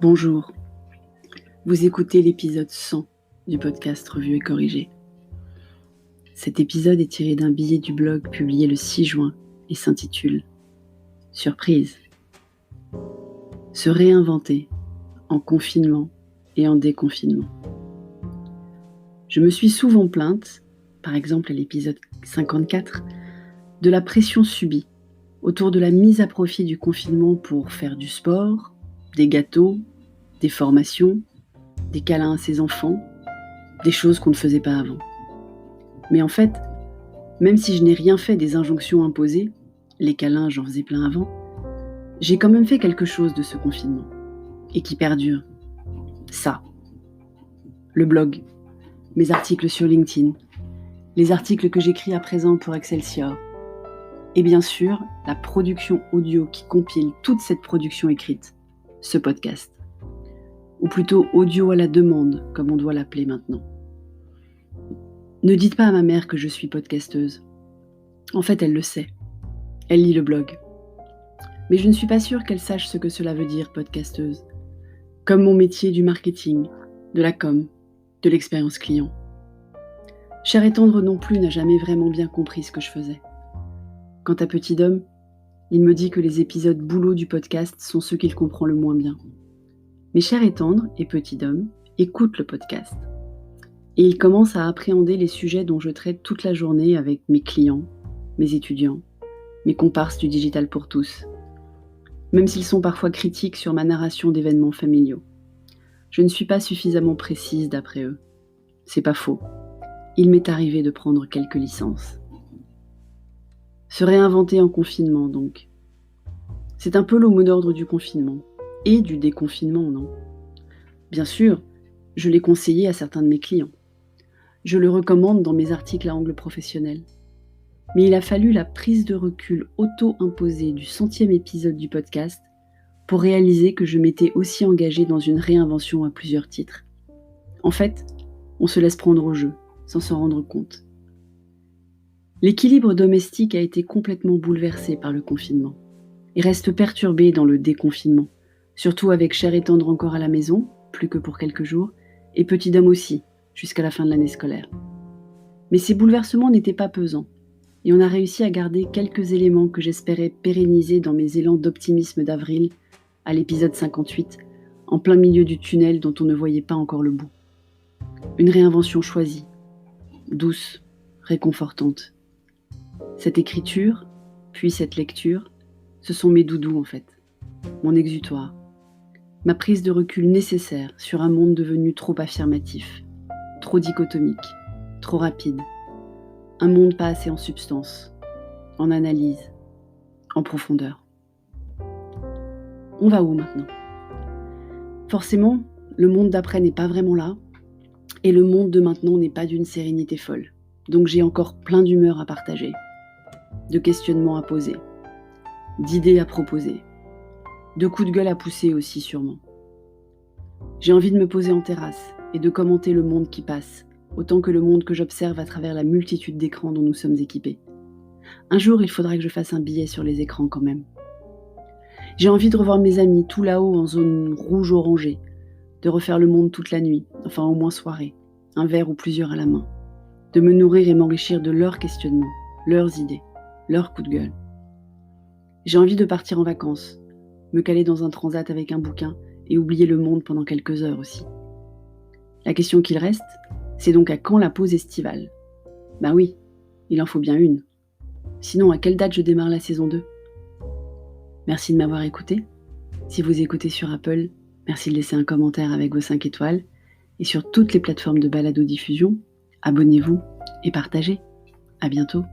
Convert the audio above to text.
Bonjour, vous écoutez l'épisode 100 du podcast Revu et Corrigé. Cet épisode est tiré d'un billet du blog publié le 6 juin et s'intitule « Surprise ». Se réinventer en confinement et en déconfinement. Je me suis souvent plainte, par exemple à l'épisode 54, de la pression subie autour de la mise à profit du confinement pour faire du sport, des gâteaux, des formations, des câlins à ses enfants, des choses qu'on ne faisait pas avant. Mais en fait, même si je n'ai rien fait des injonctions imposées, les câlins j'en faisais plein avant, j'ai quand même fait quelque chose de ce confinement, et qui perdure. Ça. Le blog, mes articles sur LinkedIn, les articles que j'écris à présent pour Excelsior, et bien sûr, la production audio qui compile toute cette production écrite, ce podcast. Ou plutôt audio à la demande, comme on doit l'appeler maintenant. Ne dites pas à ma mère que je suis podcasteuse. En fait, elle le sait. Elle lit le blog. Mais je ne suis pas sûre qu'elle sache ce que cela veut dire, podcasteuse. Comme mon métier du marketing, de la com, de l'expérience client. Cher et tendre non plus n'a jamais vraiment bien compris ce que je faisais. Quant à Petit Dom, il me dit que les épisodes boulot du podcast sont ceux qu'il comprend le moins bien. Mais Cher et tendre et Petit Dom écoutent le podcast. Et ils commencent à appréhender les sujets dont je traite toute la journée avec mes clients, mes étudiants, mes comparses du digital pour tous. Même s'ils sont parfois critiques sur ma narration d'événements familiaux. Je ne suis pas suffisamment précise d'après eux. C'est pas faux. Il m'est arrivé de prendre quelques licences. Se réinventer en confinement, donc. C'est un peu le mot d'ordre du confinement. Et du déconfinement, non? Bien sûr, je l'ai conseillé à certains de mes clients. Je le recommande dans mes articles à angle professionnel. Mais il a fallu la prise de recul auto-imposée du 100e épisode du podcast pour réaliser que je m'étais aussi engagée dans une réinvention à plusieurs titres. En fait, on se laisse prendre au jeu, sans s'en rendre compte. L'équilibre domestique a été complètement bouleversé par le confinement et reste perturbé dans le déconfinement, surtout avec Cher et tendre encore à la maison, plus que pour quelques jours, et Petit Dom aussi, jusqu'à la fin de l'année scolaire. Mais ces bouleversements n'étaient pas pesants, et on a réussi à garder quelques éléments que j'espérais pérenniser dans mes élans d'optimisme d'avril, à l'épisode 58, en plein milieu du tunnel dont on ne voyait pas encore le bout. Une réinvention choisie, douce, réconfortante. Cette écriture, puis cette lecture, ce sont mes doudous en fait, mon exutoire, ma prise de recul nécessaire sur un monde devenu trop affirmatif, trop dichotomique, trop rapide, un monde pas assez en substance, en analyse, en profondeur. On va où maintenant? Forcément, le monde d'après n'est pas vraiment là, et le monde de maintenant n'est pas d'une sérénité folle, donc j'ai encore plein d'humeur à partager, de questionnements à poser, d'idées à proposer, de coups de gueule à pousser aussi sûrement. J'ai envie de me poser en terrasse et de commenter le monde qui passe, autant que le monde que j'observe à travers la multitude d'écrans dont nous sommes équipés. Un jour, il faudra que je fasse un billet sur les écrans quand même. J'ai envie de revoir mes amis tout là-haut en zone rouge-orangée, de refaire le monde toute la nuit, enfin au moins soirée, un verre ou plusieurs à la main, de me nourrir et m'enrichir de leurs questionnements, leurs idées, leurs coups de gueule. J'ai envie de partir en vacances, me caler dans un transat avec un bouquin et oublier le monde pendant quelques heures aussi. La question qu'il reste, c'est donc à quand la pause estivale? Ben oui, il en faut bien une. Sinon, à quelle date je démarre la saison 2? Merci de m'avoir écouté. Si vous écoutez sur Apple, merci de laisser un commentaire avec vos 5 étoiles. Et sur toutes les plateformes de balado-diffusion, abonnez-vous et partagez. À bientôt.